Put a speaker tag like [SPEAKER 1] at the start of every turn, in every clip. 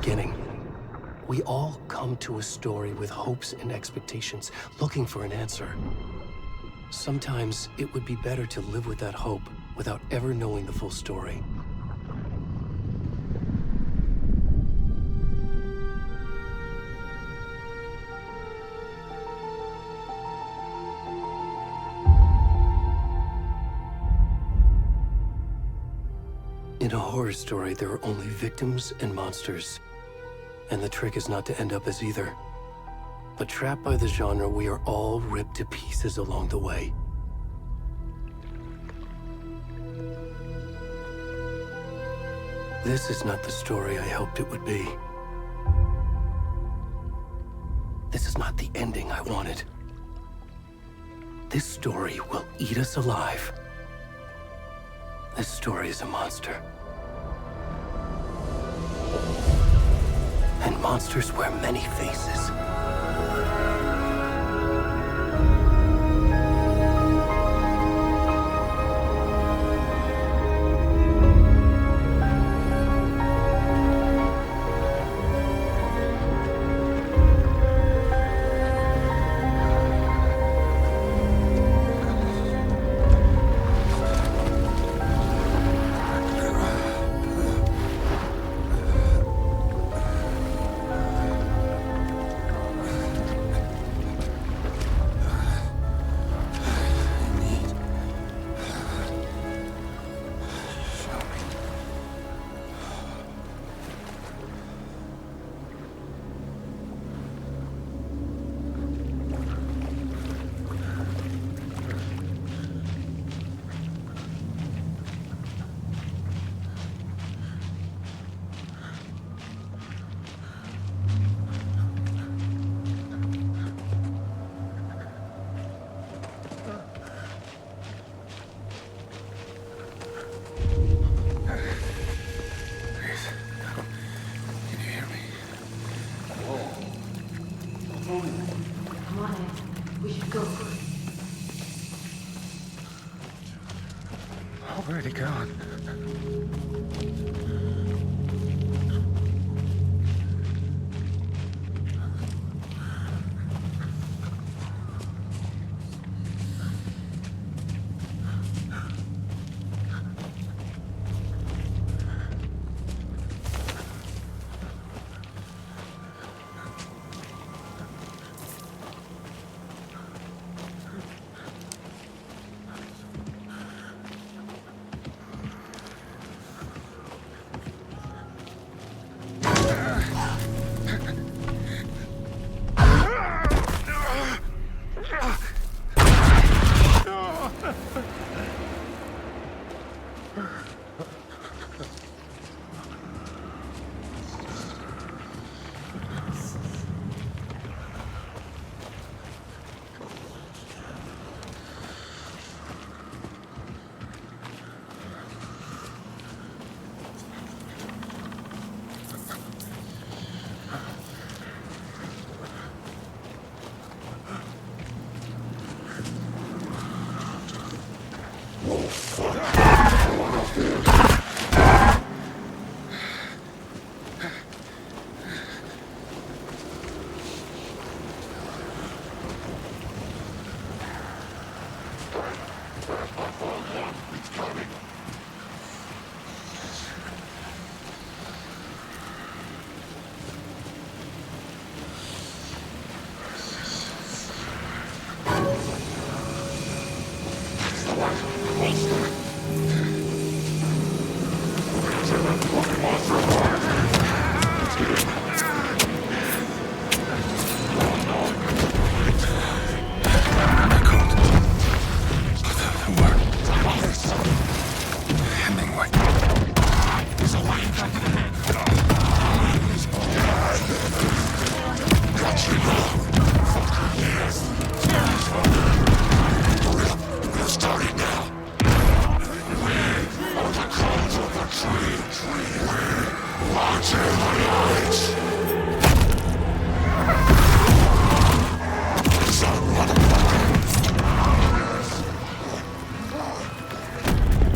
[SPEAKER 1] beginning. We all come to a story with hopes and expectations, looking for an answer. Sometimes it would be better to live with that hope without ever knowing the full story. In a horror story, there are only victims and monsters. And the trick is not to end up as either. But trapped by the genre, we are all ripped to pieces along the way. This is not the story I hoped it would be. This is not the ending I wanted. This story will eat us alive. This story is a monster. And monsters wear many faces.
[SPEAKER 2] Where'd he gone?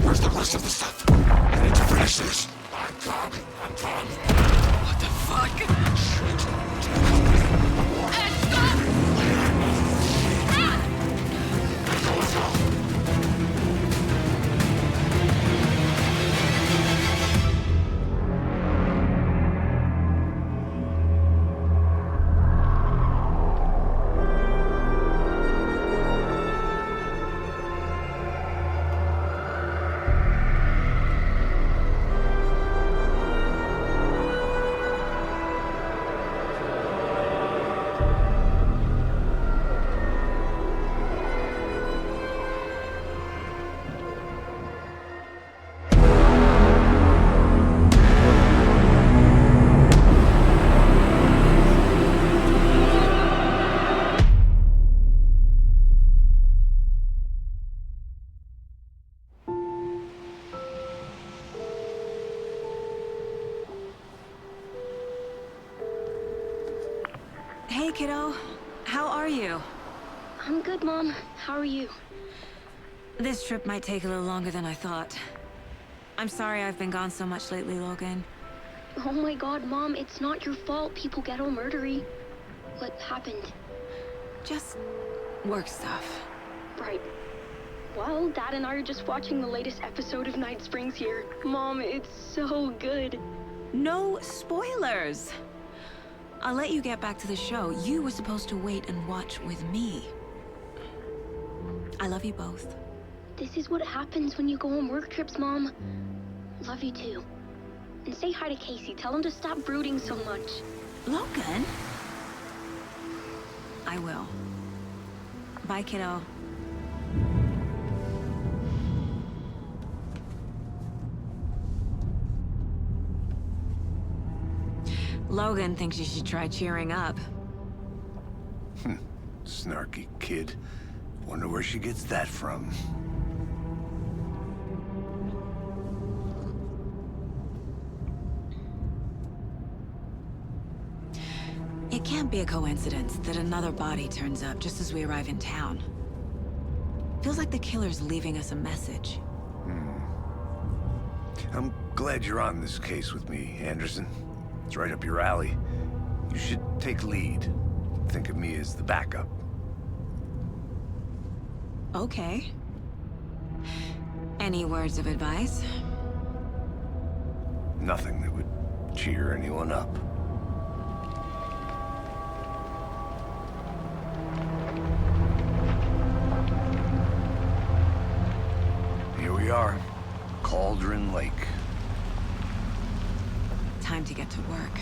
[SPEAKER 3] Where's the rest of the stuff? I need to finish this. I'm done.
[SPEAKER 4] What the fuck?
[SPEAKER 2] Hey, kiddo. How are you?
[SPEAKER 3] I'm good, Mom. How are you?
[SPEAKER 2] This trip might take a little longer than I thought. I'm sorry I've been gone so much lately, Logan.
[SPEAKER 3] Oh my god, Mom, it's not your fault people get all murdery. What happened?
[SPEAKER 2] Just work stuff.
[SPEAKER 3] Right. Well, Dad and I are just watching the latest episode of Night Springs here. Mom, it's so good.
[SPEAKER 2] No spoilers! I'll let you get back to the show. You were supposed to wait and watch with me. I love you both.
[SPEAKER 3] This is what happens when you go on work trips, Mom. Love you too. And say hi to Casey. Tell him to stop brooding so much.
[SPEAKER 2] Logan? I will. Bye, kiddo. Logan thinks you should try cheering up.
[SPEAKER 4] Snarky kid. Wonder where she gets that from.
[SPEAKER 2] It can't be a coincidence that another body turns up just as we arrive in town. Feels like the killer's leaving us a message.
[SPEAKER 4] I'm glad you're on this case with me, Anderson. It's right up your alley. You should take lead. Think of me as the backup.
[SPEAKER 2] Okay. Any words of advice?
[SPEAKER 4] Nothing that would cheer anyone up. Here we are. Cauldron Lake.
[SPEAKER 2] Time to get to work.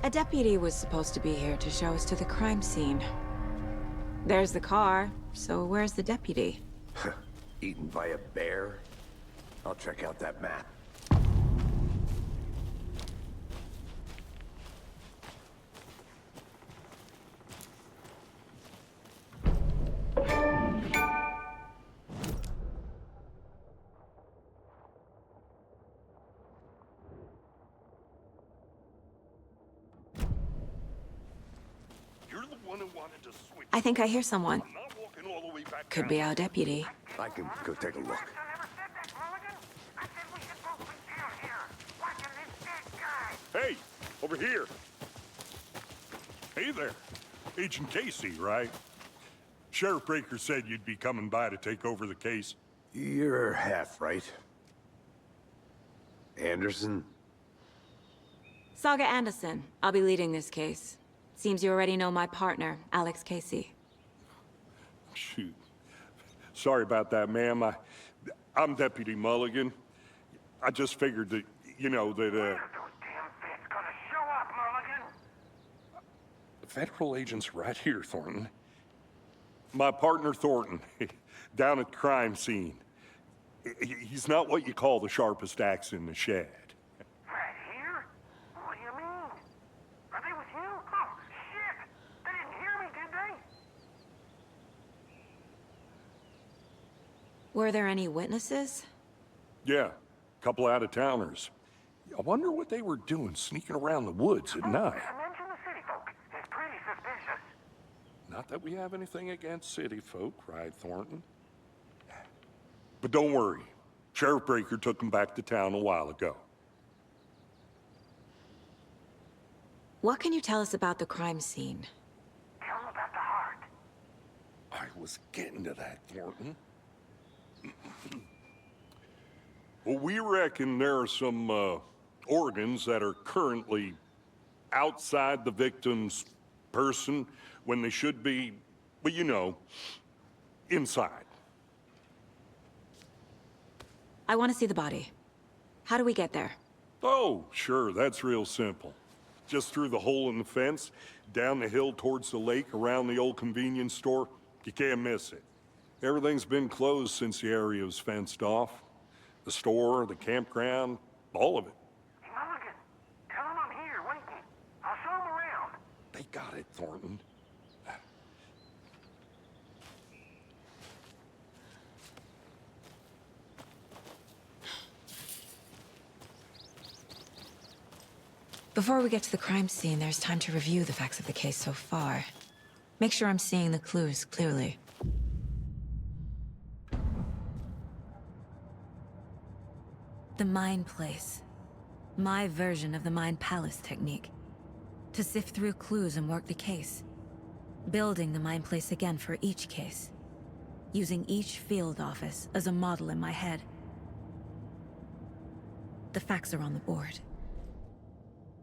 [SPEAKER 2] A deputy was supposed to be here to show us to the crime scene. There's the car, so where's the deputy?
[SPEAKER 4] Eaten by a bear? I'll check out that map.
[SPEAKER 2] I think I hear someone. Could be our deputy.
[SPEAKER 4] I can go take a look.
[SPEAKER 5] Hey, over here. Hey there. Agent Casey, right? Sheriff Breaker said you'd be coming by to take over the case.
[SPEAKER 4] You're half right. Anderson?
[SPEAKER 2] Saga Anderson. I'll be leading this case. Seems you already know my partner, Alex Casey.
[SPEAKER 5] Shoot. Sorry about that, ma'am. I'm Deputy Mulligan. I just figured that, you know, that,
[SPEAKER 6] Those damn feds gonna show up, Mulligan.
[SPEAKER 5] the federal agent's right here, Thornton. My partner, Thornton, down at the crime scene. He's not what you call the sharpest axe in the shed.
[SPEAKER 6] Right here? What do you mean? Are they with you? Oh, shit! They didn't hear me, did they?
[SPEAKER 2] Were there any witnesses?
[SPEAKER 5] Yeah, a couple out-of-towners. I wonder what they were doing sneaking around the woods at night.
[SPEAKER 6] Mention the city folk. It's pretty suspicious.
[SPEAKER 5] Not that we have anything against city folk, right, Thornton? But don't worry. Sheriff Breaker took them back to town a while ago.
[SPEAKER 2] What can you tell us about the crime scene?
[SPEAKER 6] Tell them about the heart.
[SPEAKER 5] I was getting to that, Thornton. Well, we reckon there are some organs that are currently outside the victim's person when they should be, well, you know, inside.
[SPEAKER 2] I want to see the body. How do we get there?
[SPEAKER 5] Oh, sure, that's real simple. Just through the hole in the fence, down the hill towards the lake, around the old convenience store. You can't miss it. Everything's been closed since the area was fenced off. The store, the campground, all of it.
[SPEAKER 6] Hey, Mulligan, tell them I'm here waiting. I'll show them around.
[SPEAKER 5] They got it, Thornton.
[SPEAKER 2] Before we get to the crime scene, there's time to review the facts of the case so far. Make sure I'm seeing the clues clearly. The Mind Place. My version of the Mind Palace technique. To sift through clues and work the case. Building the Mind Place again for each case. Using each field office as a model in my head. The facts are on the board.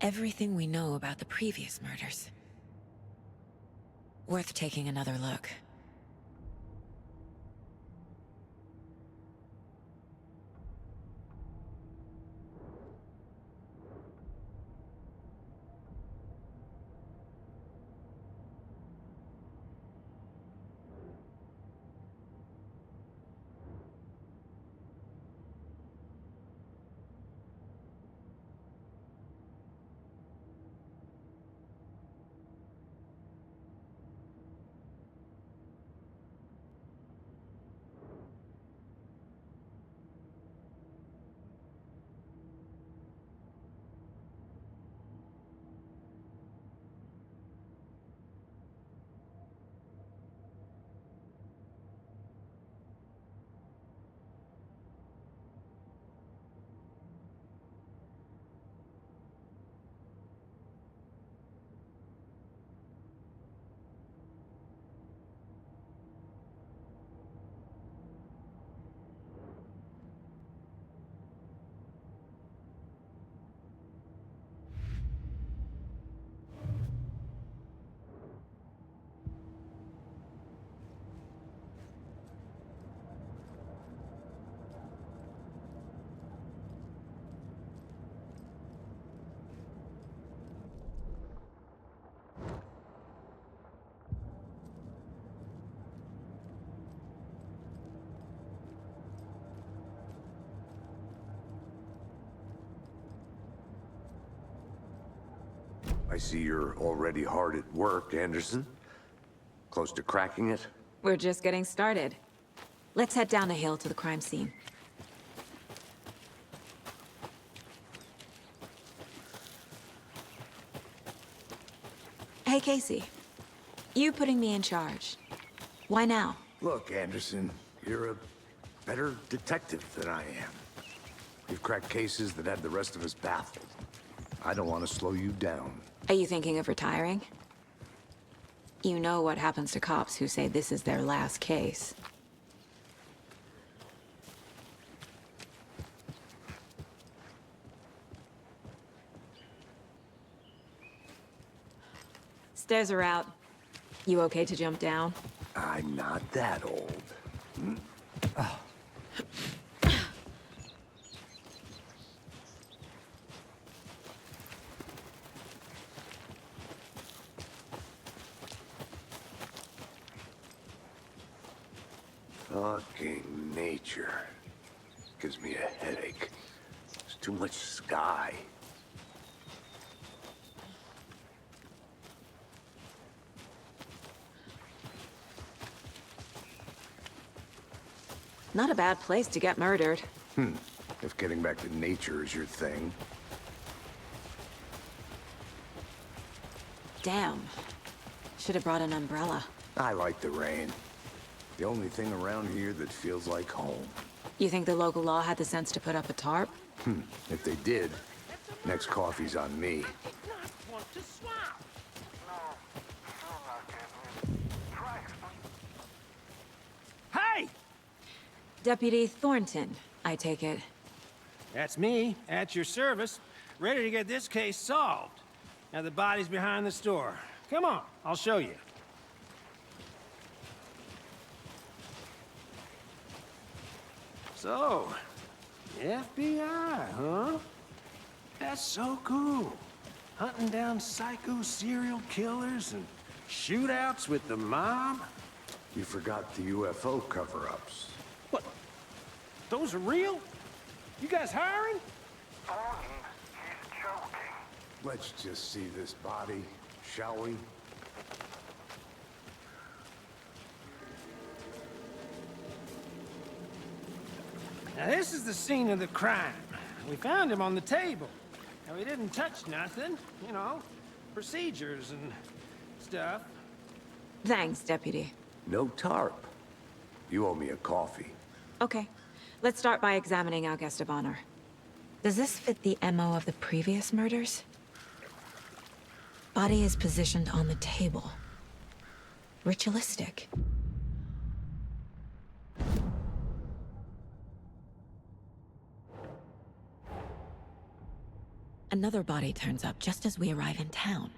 [SPEAKER 2] Everything we know about the previous murders. Worth taking another look.
[SPEAKER 4] I see you're already hard at work, Anderson. Close to cracking it?
[SPEAKER 2] We're just getting started. Let's head down a hill to the crime scene. Hey, Casey. You putting me in charge. Why now?
[SPEAKER 4] Look, Anderson, you're a better detective than I am. You've cracked cases that had the rest of us baffled. I don't want to slow you down.
[SPEAKER 2] Are you thinking of retiring? You know what happens to cops who say this is their last case. Stairs are out. You okay to jump down?
[SPEAKER 4] I'm not that old. Fucking nature. Gives me a headache. There's too much sky.
[SPEAKER 2] Not a bad place to get murdered.
[SPEAKER 4] If getting back to nature is your thing.
[SPEAKER 2] Damn. Should have brought an umbrella.
[SPEAKER 4] I like the rain. The only thing around here that feels like home.
[SPEAKER 2] You think the local law had the sense to put up a tarp?
[SPEAKER 4] If they did, next coffee's on me.
[SPEAKER 7] Hey!
[SPEAKER 2] Deputy Thornton, I take it.
[SPEAKER 7] That's me, at your service, ready to get this case solved. Now the body's behind the store. Come on, I'll show you. So, FBI, huh? That's so cool. Hunting down psycho serial killers and shootouts with the mob.
[SPEAKER 4] You forgot the UFO cover-ups.
[SPEAKER 7] What? Those are real? You guys hiring?
[SPEAKER 6] He's joking.
[SPEAKER 4] Let's just see this body, shall we?
[SPEAKER 7] Now this is the scene of the crime. We found him on the table. We didn't touch nothing, you know. Procedures and stuff.
[SPEAKER 2] Thanks, Deputy.
[SPEAKER 4] No tarp. You owe me a coffee.
[SPEAKER 2] Okay, let's start by examining our guest of honor. Does this fit the MO of the previous murders? Body is positioned on the table. Ritualistic. Another body turns up just as we arrive in town.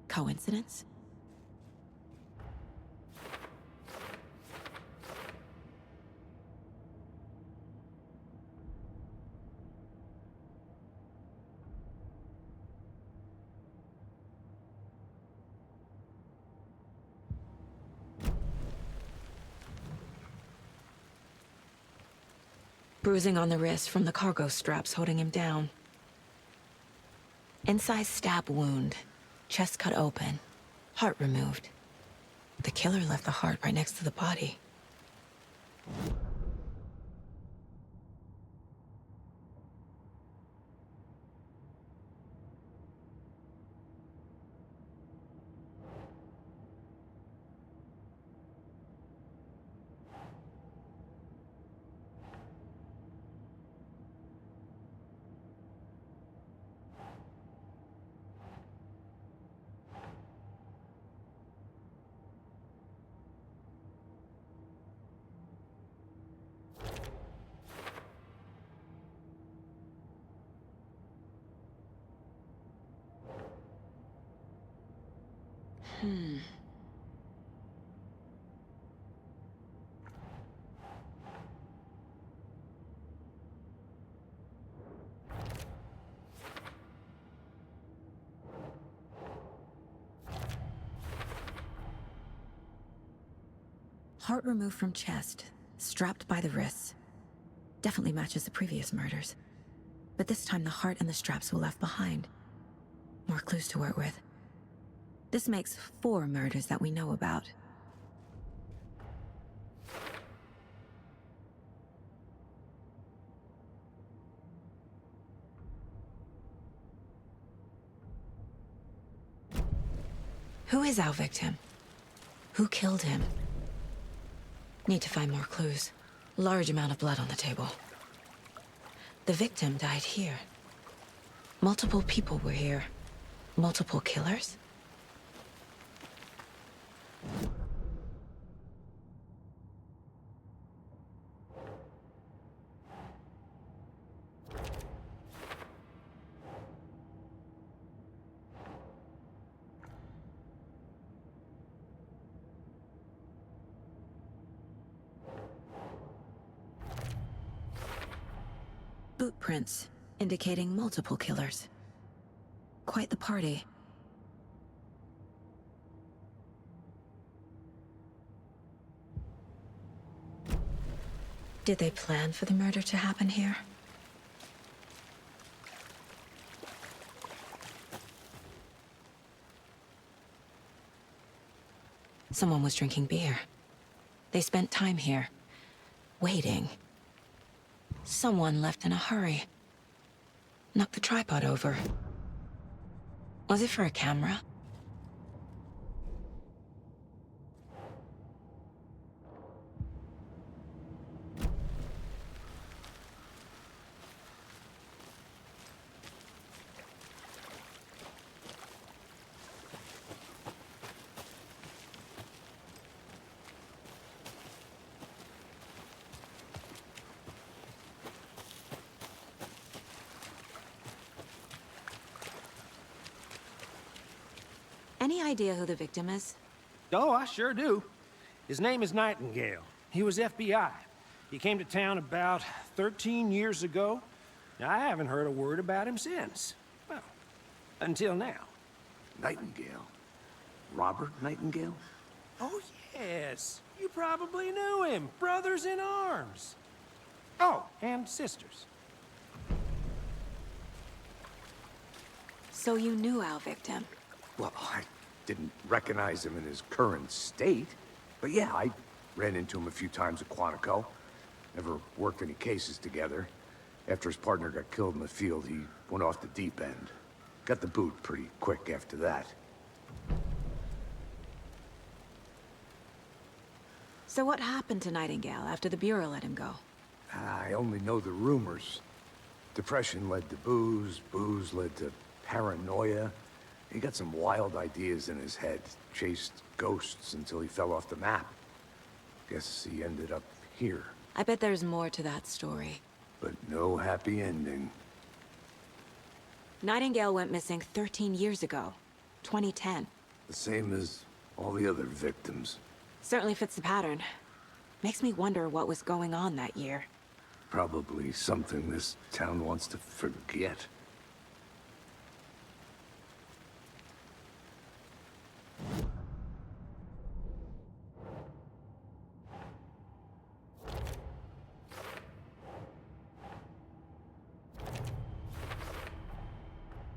[SPEAKER 2] Coincidence? Bruising on the wrist from the cargo straps holding him down. Incised stab wound. Chest cut open. Heart removed. The killer left the heart right next to the body. Heart removed from chest, strapped by the wrists. Definitely matches the previous murders. But this time the heart and the straps were left behind. More clues to work with. This makes 4 murders that we know about. Who is our victim? Who killed him? Need to find more clues. Large amount of blood on the table. The victim died here. Multiple people were here. Multiple killers? Boot prints, indicating multiple killers. Quite the party. Did they plan for the murder to happen here? Someone was drinking beer. They spent time here, waiting. Someone left in a hurry. Knocked the tripod over. Was it for a camera? Any idea who the victim is?
[SPEAKER 7] Oh, I sure do. His name is Nightingale. He was FBI. He came to town about 13 years ago. I haven't heard a word about him since. Well, until now.
[SPEAKER 4] Nightingale? Robert Nightingale?
[SPEAKER 7] Oh, yes. You probably knew him. Brothers in arms. Oh, and sisters.
[SPEAKER 2] So you knew our victim?
[SPEAKER 4] Well, I didn't recognize him in his current state. But yeah, I ran into him a few times at Quantico. Never worked any cases together. After his partner got killed in the field, he went off the deep end. Got the boot pretty quick after that.
[SPEAKER 2] So what happened to Nightingale after the Bureau let him go?
[SPEAKER 4] I only know the rumors. Depression led to booze, booze led to paranoia. He got some wild ideas in his head, chased ghosts until he fell off the map. Guess he ended up here.
[SPEAKER 2] I bet there's more to that story.
[SPEAKER 4] But no happy ending.
[SPEAKER 2] Nightingale went missing 13 years ago, 2010.
[SPEAKER 4] The same as all the other victims.
[SPEAKER 2] Certainly fits the pattern. Makes me wonder what was going on that year.
[SPEAKER 4] Probably something this town wants to forget.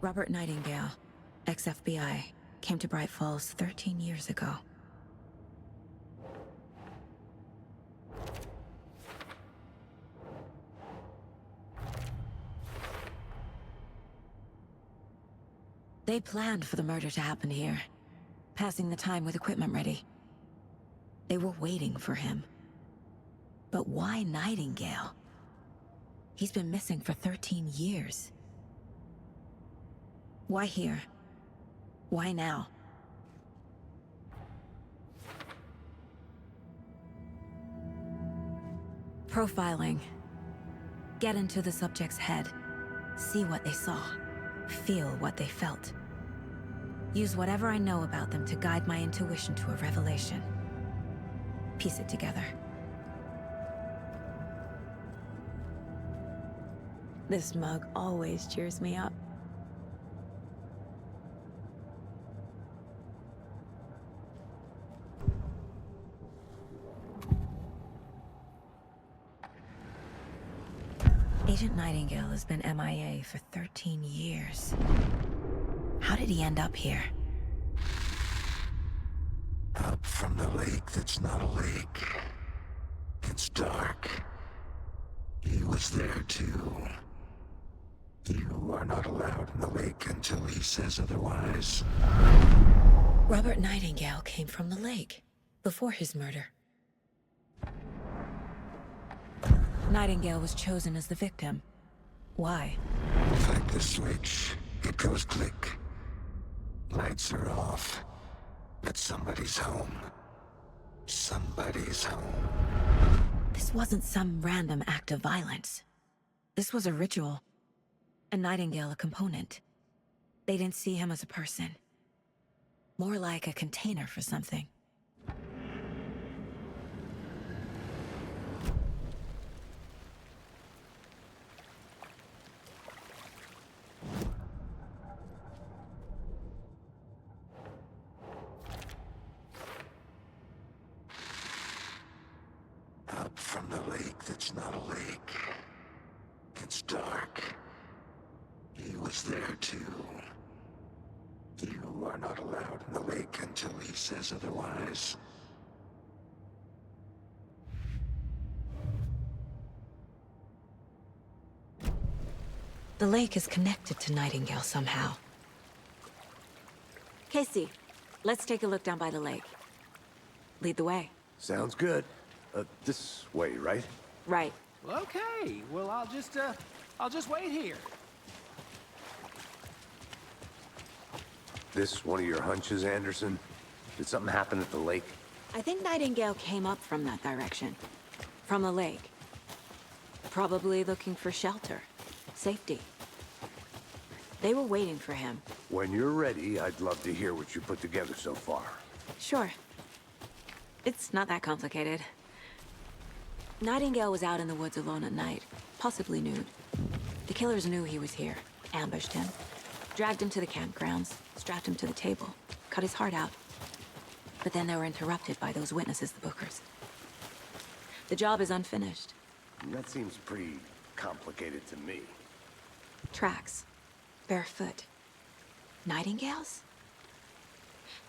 [SPEAKER 2] Robert Nightingale, ex-FBI, came to Bright Falls 13 years ago. They planned for the murder to happen here, passing the time with equipment ready. They were waiting for him. But why Nightingale? He's been missing for 13 years. Why here? Why now? Profiling. Get into the subject's head. See what they saw. Feel what they felt. Use whatever I know about them to guide my intuition to a revelation. Piece it together. This mug always cheers me up. Agent Nightingale has been MIA for 13 years. How did he end up here?
[SPEAKER 8] Up from the lake that's not a lake. It's dark. He was there too. You are not allowed in the lake until he says otherwise.
[SPEAKER 2] Robert Nightingale came from the lake, before his murder. Nightingale was chosen as the victim. Why?
[SPEAKER 8] Flick the switch. It goes click. Lights are off. But somebody's home. Somebody's home.
[SPEAKER 2] This wasn't some random act of violence. This was a ritual. And Nightingale a component. They didn't see him as a person. More like a container for something.
[SPEAKER 8] Up from the lake that's not a lake. It's dark. He was there too. You are not allowed in the lake until he says otherwise.
[SPEAKER 2] The lake is connected to Nightingale somehow. Casey, let's take a look down by the lake. Lead the way.
[SPEAKER 4] Sounds good. This way, right?
[SPEAKER 2] Right.
[SPEAKER 7] Well, okay. Well, I'll just wait here.
[SPEAKER 4] This one of your hunches, Anderson? Did something happen at the lake?
[SPEAKER 2] I think Nightingale came up from that direction. From the lake. Probably looking for shelter. Safety. They were waiting for him.
[SPEAKER 4] When you're ready, I'd love to hear what you put together so far.
[SPEAKER 2] Sure. It's not that complicated. Nightingale was out in the woods alone at night, possibly nude. The killers knew he was here, ambushed him, dragged him to the campgrounds, strapped him to the table, cut his heart out. But then they were interrupted by those witnesses, the Bookers. The job is unfinished.
[SPEAKER 4] That seems pretty complicated to me.
[SPEAKER 2] Tracks. Barefoot. Nightingales?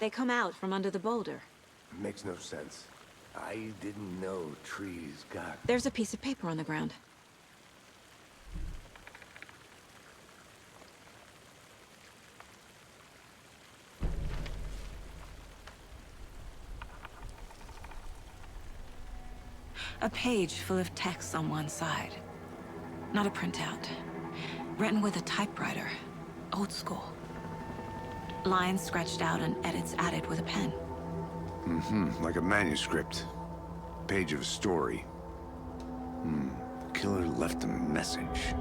[SPEAKER 2] They come out from under the boulder.
[SPEAKER 4] Makes no sense. I didn't know trees got...
[SPEAKER 2] There's a piece of paper on the ground. A page full of text on one side. Not a printout. Written with a typewriter. Old school. Lines scratched out and edits added with a pen.
[SPEAKER 4] Like a manuscript. Page of a story. The killer left a message.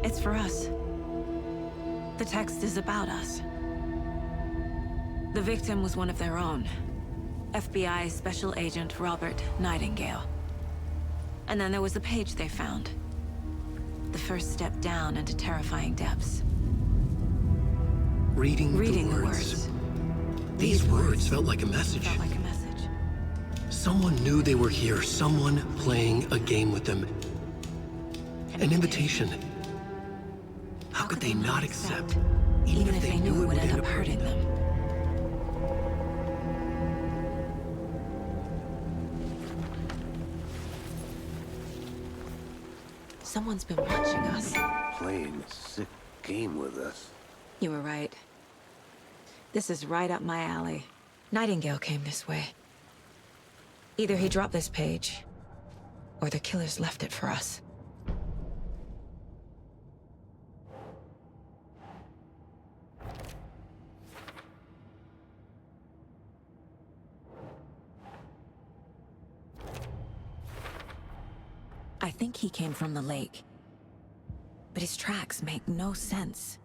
[SPEAKER 2] It's for us. The text is about us. The victim was one of their own. FBI Special Agent Robert Nightingale. And then there was the page they found. The first step down into terrifying depths.
[SPEAKER 1] Reading the words. These words felt like a message. Someone knew they were here, someone playing a game with them. An invitation. How could they not accept, even if they knew it would end up hurting them?
[SPEAKER 2] Someone's been watching us.
[SPEAKER 4] Playing a sick game with us.
[SPEAKER 2] You were right. This is right up my alley. Nightingale came this way. Either he dropped this page, or the killers left it for us. I think he came from the lake. But his tracks make no sense.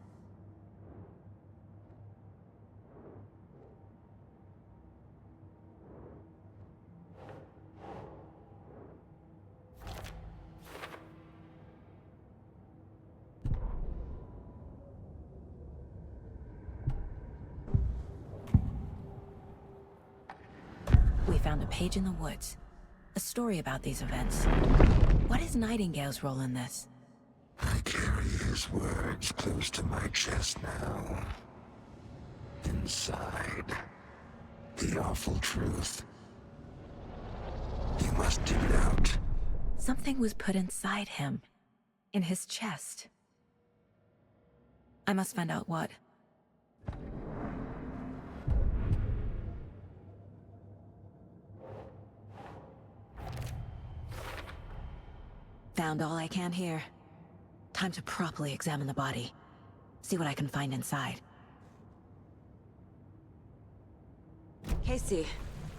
[SPEAKER 2] We found a page in the woods. A story about these events. What is Nightingale's role in this?
[SPEAKER 8] I carry his words close to my chest now. Inside, the awful truth. You must dig it out.
[SPEAKER 2] Something was put inside him. In his chest. I must find out what. Found all I can here. Time to properly examine the body. See what I can find inside. Casey,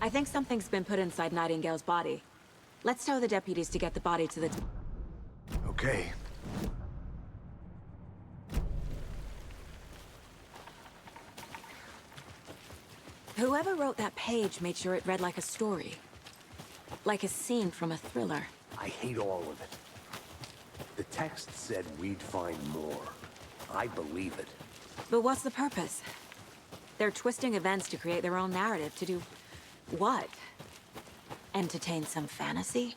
[SPEAKER 2] I think something's been put inside Nightingale's body. Let's tell the deputies to get the body to the...
[SPEAKER 4] Okay.
[SPEAKER 2] Whoever wrote that page made sure it read like a story. Like a scene from a thriller.
[SPEAKER 4] I hate all of it. The text said we'd find more. I believe it.
[SPEAKER 2] But what's the purpose? They're twisting events to create their own narrative to do... what? Entertain some fantasy?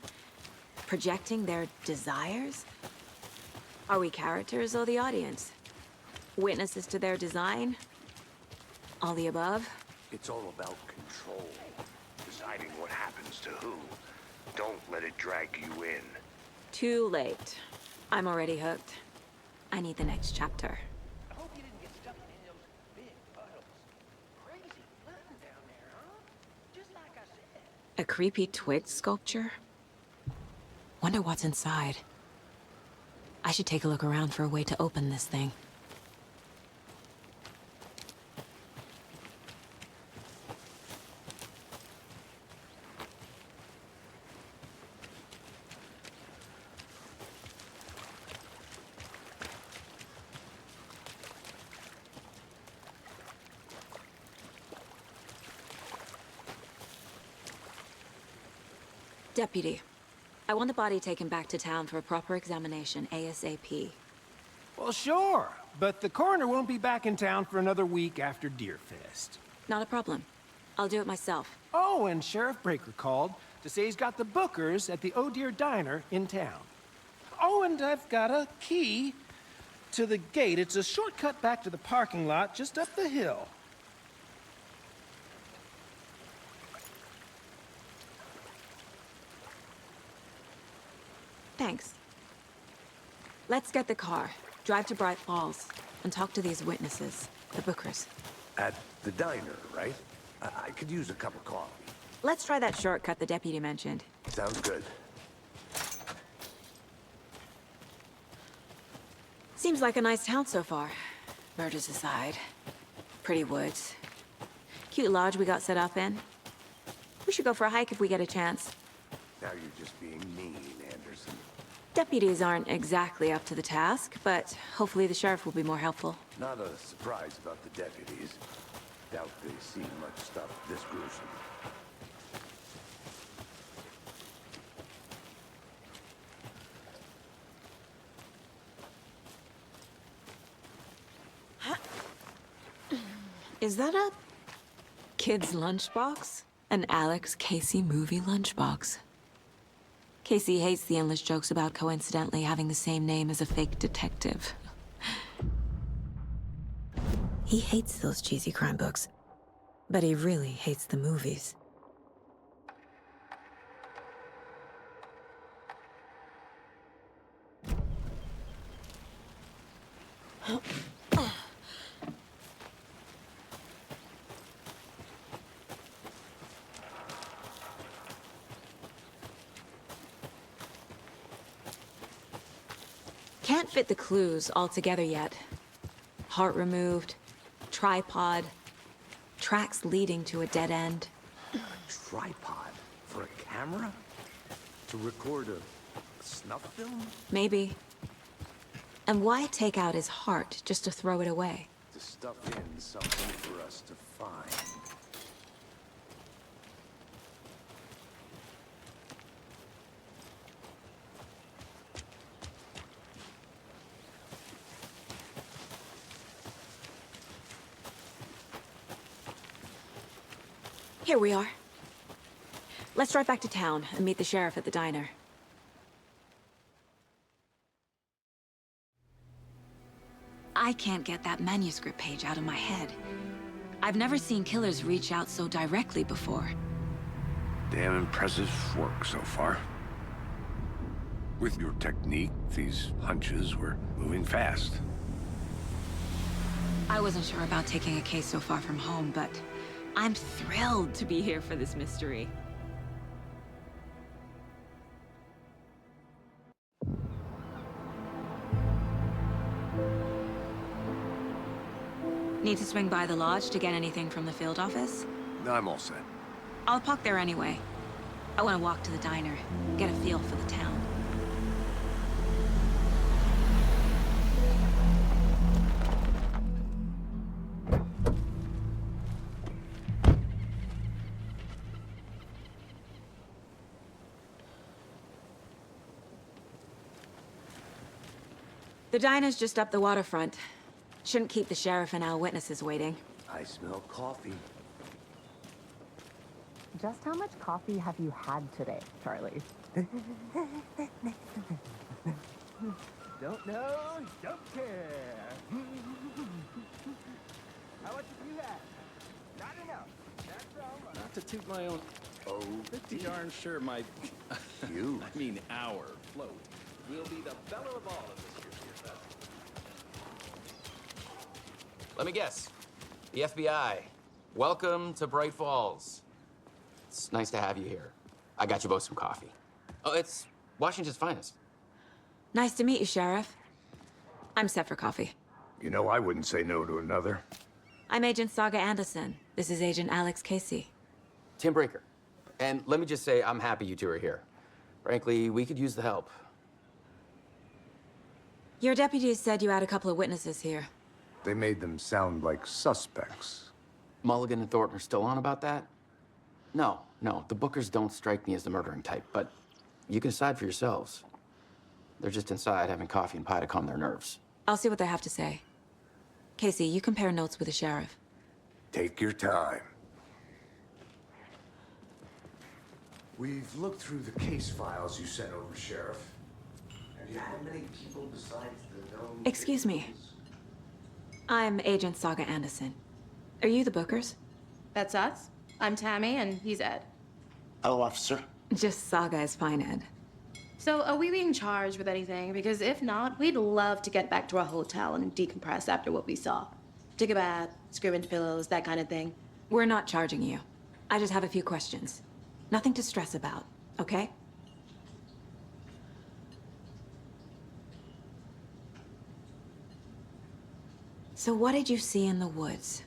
[SPEAKER 2] Projecting their desires? Are we characters or the audience? Witnesses to their design? All the above?
[SPEAKER 4] It's all about control. Deciding what happens to who. Don't let it drag you in.
[SPEAKER 2] Too late. I'm already hooked. I need the next chapter.
[SPEAKER 7] I hope you didn't get stuck in any of those big puddles. Crazy flooding down there, huh? Just like I said.
[SPEAKER 2] A creepy twig sculpture? Wonder what's inside. I should take a look around for a way to open this thing. Deputy, I want the body taken back to town for a proper examination, ASAP.
[SPEAKER 7] Well, sure, but the coroner won't be back in town for another week after Deerfest.
[SPEAKER 2] Not a problem. I'll do it myself.
[SPEAKER 7] Oh, and Sheriff Breaker called to say he's got the Bookers at the Oh Dear Diner in town. Oh, and I've got a key to the gate. It's a shortcut back to the parking lot just up the hill.
[SPEAKER 2] Thanks. Let's get the car, drive to Bright Falls, and talk to these witnesses, the Bookers.
[SPEAKER 4] At the diner, right? I could use a cup of coffee.
[SPEAKER 2] Let's try that shortcut the deputy mentioned.
[SPEAKER 4] Sounds good.
[SPEAKER 2] Seems like a nice town so far. Murders aside. Pretty woods. Cute lodge we got set up in. We should go for a hike if we get a chance.
[SPEAKER 4] Now you're just being mean, Anderson.
[SPEAKER 2] Deputies aren't exactly up to the task, but hopefully the sheriff will be more helpful.
[SPEAKER 4] Not a surprise about the deputies. Doubt they've seen much stuff this gruesome.
[SPEAKER 2] Is that a kid's lunchbox? An Alex Casey movie lunchbox. Casey hates the endless jokes about coincidentally having the same name as a fake detective. He hates those cheesy crime books, but he really hates the movies. Can't fit the clues all together yet. Heart removed, tripod, tracks leading to a dead end.
[SPEAKER 4] Tripod? For a camera? To record a snuff film?
[SPEAKER 2] Maybe. And why take out his heart just to throw it away?
[SPEAKER 4] To stuff in something for us to find.
[SPEAKER 2] Here we are. Let's drive back to town and meet the sheriff at the diner. I can't get that manuscript page out of my head. I've never seen killers reach out so directly before.
[SPEAKER 4] Damn impressive work so far. With your technique, these hunches were moving fast.
[SPEAKER 2] I wasn't sure about taking a case so far from home, but I'm thrilled to be here for this mystery. Need to swing by the lodge to get anything from the field office?
[SPEAKER 4] No, I'm all set.
[SPEAKER 2] I'll park there anyway. I want to walk to the diner, get a feel for the town. The diner's just up the waterfront. Shouldn't keep the sheriff and our witnesses waiting.
[SPEAKER 4] I smell coffee.
[SPEAKER 9] Just how much coffee have you had today, Charlie? Don't know, don't care. How much have you had? Not enough. That's all.
[SPEAKER 10] Not to toot my own...
[SPEAKER 4] Oh,
[SPEAKER 10] Pretty darn sure my...
[SPEAKER 4] you.
[SPEAKER 10] I mean, our float will be the beller of all of this year's beer fest.
[SPEAKER 11] Let me guess. The FBI. Welcome to Bright Falls. It's nice to have you here. I got you both some coffee. Oh, it's Washington's finest.
[SPEAKER 2] Nice to meet you, Sheriff. I'm set for coffee.
[SPEAKER 4] You know, I wouldn't say no to another.
[SPEAKER 2] I'm Agent Saga Anderson. This is Agent Alex Casey.
[SPEAKER 11] Tim Breaker. And let me just say, I'm happy you two are here. Frankly, we could use the help.
[SPEAKER 2] Your deputies said you had a couple of witnesses here.
[SPEAKER 4] They made them sound like suspects.
[SPEAKER 11] Mulligan and Thornton are still on about that? No, the Bookers don't strike me as the murdering type, but you can decide for yourselves. They're just inside having coffee and pie to calm their nerves.
[SPEAKER 2] I'll see what they have to say. Casey, you compare notes with the sheriff.
[SPEAKER 4] Take your time. We've looked through the case files you sent over, Sheriff. Have you had many people besides the known...
[SPEAKER 2] Excuse me. I'm Agent Saga Anderson. Are you the Bookers?
[SPEAKER 12] That's us. I'm Tammy, and he's Ed.
[SPEAKER 13] Hello, officer.
[SPEAKER 2] Just Saga is fine, Ed.
[SPEAKER 12] So, are we being charged with anything? Because if not, we'd love to get back to our hotel and decompress after what we saw. Take a bath, scream into pillows, that kind of thing.
[SPEAKER 2] We're not charging you. I just have a few questions. Nothing to stress about, okay? So what did you see in the woods?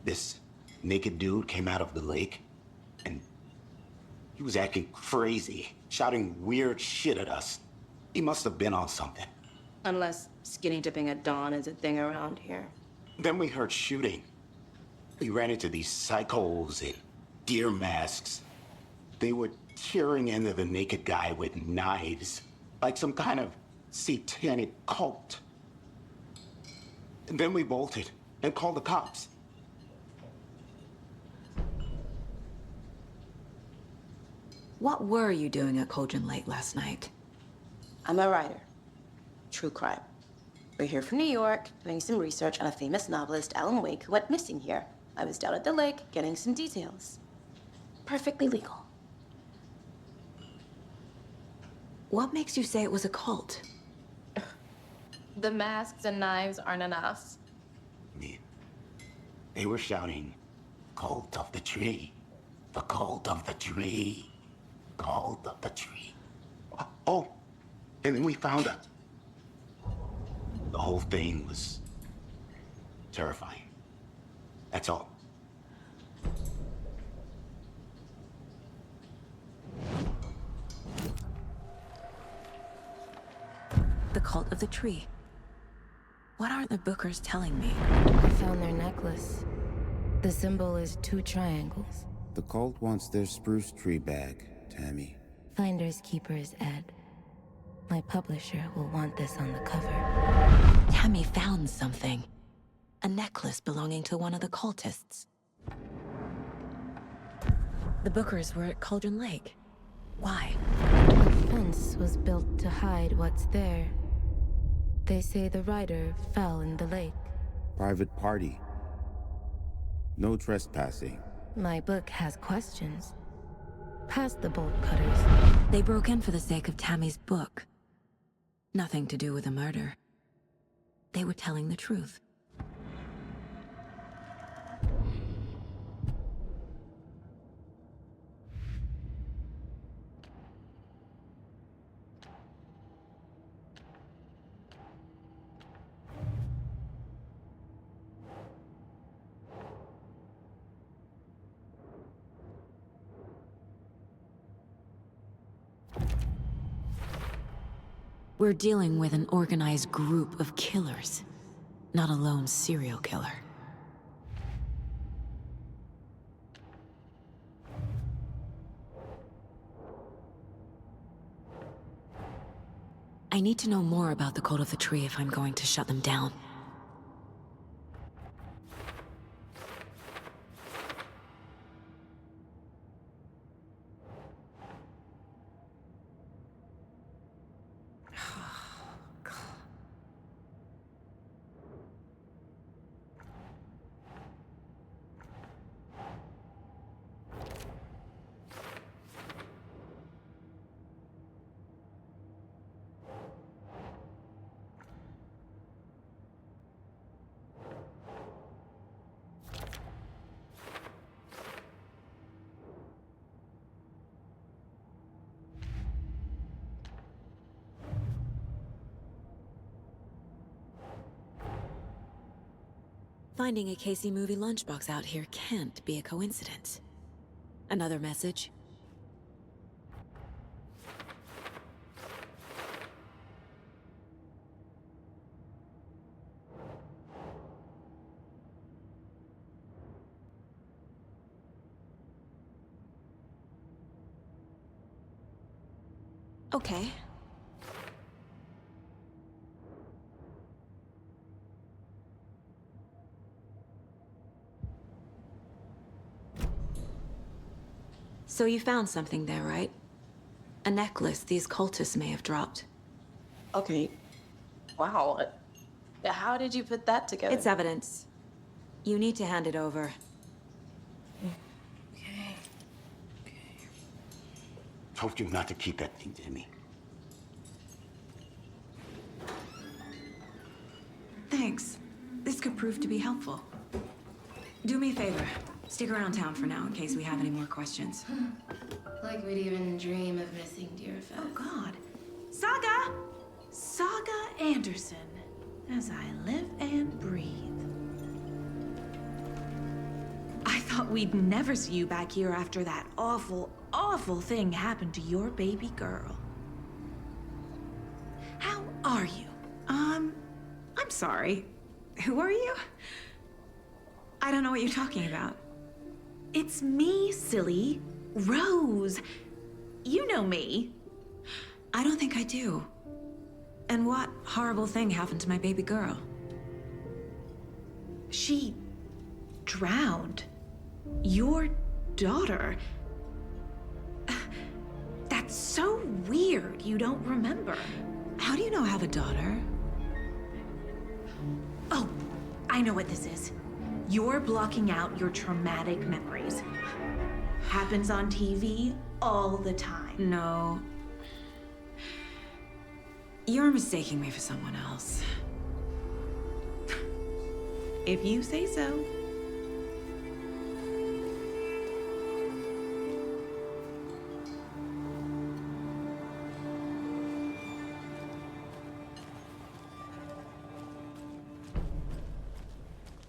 [SPEAKER 13] This naked dude came out of the lake, and he was acting crazy, shouting weird shit at us. He must have been on something.
[SPEAKER 12] Unless skinny dipping at dawn is a thing around here.
[SPEAKER 13] Then we heard shooting. We ran into these psychos in deer masks. They were tearing into the naked guy with knives, like some kind of satanic cult. And then we bolted and called the cops.
[SPEAKER 2] What were you doing at Cauldron Lake last night?
[SPEAKER 12] I'm a writer. True crime. We're here from New York, doing some research on a famous novelist, Alan Wake, who went missing here. I was down at the lake, getting some details. Perfectly legal.
[SPEAKER 2] What makes you say it was a cult?
[SPEAKER 12] The masks and knives aren't enough.
[SPEAKER 13] They were shouting, "Cult of the tree, the cult of the tree, cult of the tree." Oh, and then we found it. The whole thing was terrifying. That's all.
[SPEAKER 2] The cult of the tree. What are the bookers telling me?
[SPEAKER 14] I found their necklace. The symbol is 2 triangles.
[SPEAKER 15] The cult wants their spruce tree back, Tammy.
[SPEAKER 14] Finders keepers, Ed. My publisher will want this on the cover.
[SPEAKER 2] Tammy found something. A necklace belonging to one of the cultists. The bookers were at Cauldron Lake. Why?
[SPEAKER 14] The fence was built to hide what's there. They say the rider fell in the lake.
[SPEAKER 15] Private party. No trespassing.
[SPEAKER 14] My book has questions. Past the bolt cutters.
[SPEAKER 2] They broke in for the sake of Tammy's book. Nothing to do with the murder. They were telling the truth. We're dealing with an organized group of killers, not a lone serial killer. I need to know more about the Cult of the Tree if I'm going to shut them down. Finding a Casey movie lunchbox out here can't be a coincidence. Another message? Okay. So you found something there, right? A necklace these cultists may have dropped.
[SPEAKER 12] Okay. Wow. How did you put that together?
[SPEAKER 2] It's evidence. You need to hand it over.
[SPEAKER 12] Okay.
[SPEAKER 13] Told you not to keep that thing to me.
[SPEAKER 2] Thanks. This could prove to be helpful. Do me a favor. Stick around town for now in case we have any more questions.
[SPEAKER 14] Like we'd even dream of missing Deerfest.
[SPEAKER 16] Oh, God. Saga! Saga Anderson. As I live and breathe. I thought we'd never see you back here after that awful, awful thing happened to your baby girl. How are you? I'm sorry. Who are you? I don't know what you're talking about. It's me, silly. Rose. You know me.
[SPEAKER 2] I don't think I do. And what horrible thing happened to my baby girl?
[SPEAKER 16] She drowned. Your daughter. That's so weird you don't remember.
[SPEAKER 2] How do you know I have a daughter?
[SPEAKER 16] Oh, I know what this is. You're blocking out your traumatic memories. Happens on TV all the time.
[SPEAKER 2] No. You're mistaking me for someone else.
[SPEAKER 16] If you say so.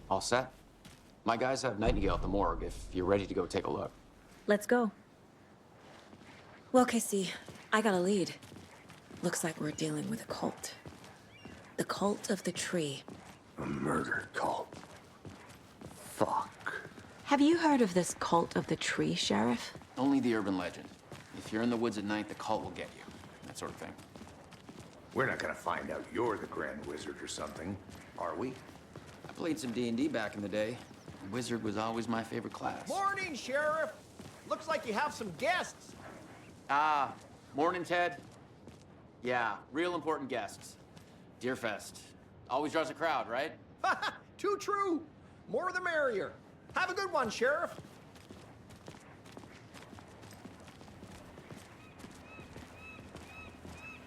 [SPEAKER 11] All set? My guys have Nightingale at the morgue if you're ready to go take a look.
[SPEAKER 2] Let's go. Well, Casey, I got a lead. Looks like we're dealing with a cult. The cult of the tree.
[SPEAKER 4] A murder cult. Fuck.
[SPEAKER 2] Have you heard of this cult of the tree, Sheriff?
[SPEAKER 11] Only the urban legend. If you're in the woods at night, the cult will get you. That sort of thing.
[SPEAKER 4] We're not gonna find out you're the Grand Wizard or something, are we?
[SPEAKER 11] I played some D&D back in the day. Wizard was always my favorite class.
[SPEAKER 7] Morning, Sheriff. Looks like you have some guests.
[SPEAKER 11] Ah, morning, Ted. Yeah, real important guests. Deerfest. Always draws a crowd, right?
[SPEAKER 7] Too true. More the merrier. Have a good one, Sheriff.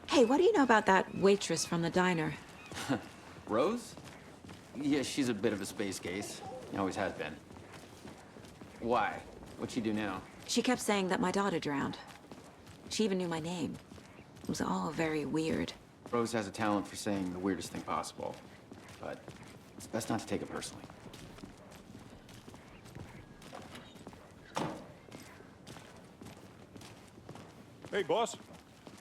[SPEAKER 2] Hey, what do you know about that waitress from the diner?
[SPEAKER 11] Rose? Yeah, she's a bit of a space case. Always has been. Why? What'd she do now?
[SPEAKER 2] She kept saying that my daughter drowned. She even knew my name. It was all very weird.
[SPEAKER 11] Rose has a talent for saying the weirdest thing possible. But it's best not to take it personally.
[SPEAKER 5] Hey, boss.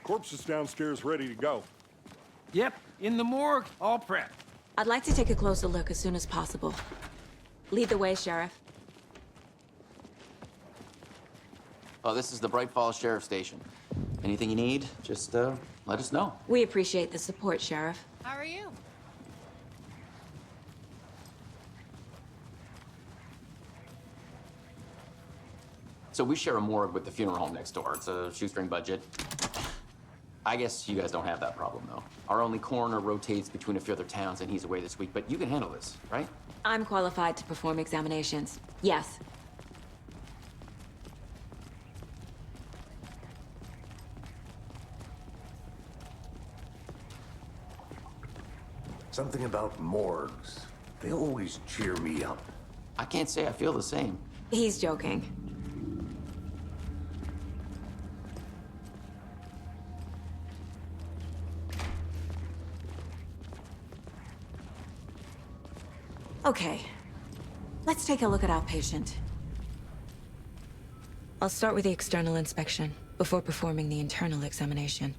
[SPEAKER 5] Corpse is downstairs ready to go.
[SPEAKER 7] Yep, in the morgue, all prepped.
[SPEAKER 2] I'd like to take a closer look as soon as possible. Lead the way, Sheriff.
[SPEAKER 11] Oh, this is the Bright Falls Sheriff Station. Anything you need, just let us know.
[SPEAKER 2] We appreciate the support, Sheriff.
[SPEAKER 17] How are you?
[SPEAKER 11] So we share a morgue with the funeral home next door. It's a shoestring budget. I guess you guys don't have that problem, though. Our only coroner rotates between a few other towns, and he's away this week, but you can handle this, right?
[SPEAKER 2] I'm qualified to perform examinations. Yes.
[SPEAKER 4] Something about morgues. They always cheer me up.
[SPEAKER 11] I can't say I feel the same.
[SPEAKER 2] He's joking. Okay, let's take a look at our patient. I'll start with the external inspection before performing the internal examination.